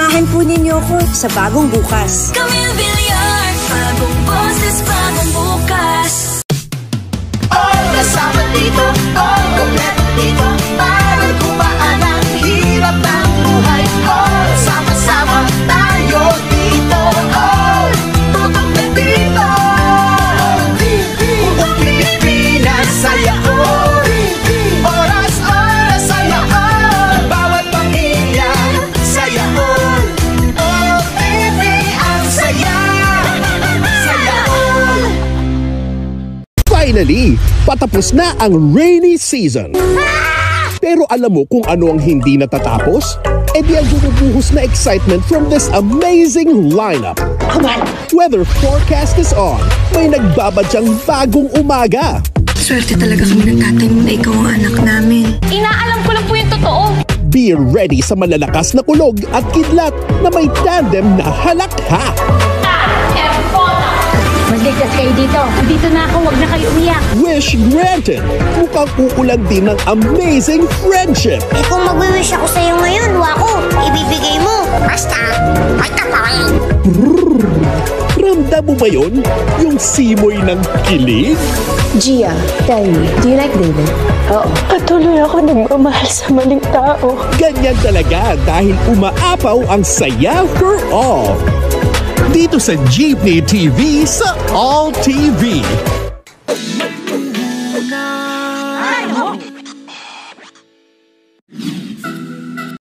Samahan po ninyo ako sa bagong bukas. Camille Villar, bagong boses, bagong bukas. All kasama dito, all kompleto dito, parang kumaan ang hirap ng buhay. All sama-sama tayo dito, all tutok na dito. Buong Pilipinas, saya all. Oras-oras, saya all. Bawat pamilya, saya all. All TV ang saya, saya all. Finally, patapos na ang rainy season. Pero alam mo kung ano ang hindi natatapos? E di ang bumubuhos na excitement from this amazing lineup. Weather forecast is on. May nagbabadyang bagong umaga. Swerte talaga kami ng tatay mo na ikaw ang anak namin. Inaalam ko lang po yung totoo. Be ready sa malalakas na kulog at kidlat na may tandem na halakha. Magligtas kayo dito. Dito na ako, wag na kayo umiyak. Wish granted. Mukhang uulan din ng amazing friendship. Eh kung mag-wish ako sa'yo ngayon, wako, ibibigay mo. Basta, may kapal. Ramdam mo ba yun? Yung simoy ng kilig? Gia, tell me, do you like David? Oo. Patuloy ako nagmamahal sa maling tao. Ganyan talaga dahil umaapaw ang saya for all. Dito sa Jeepney TV sa All TV.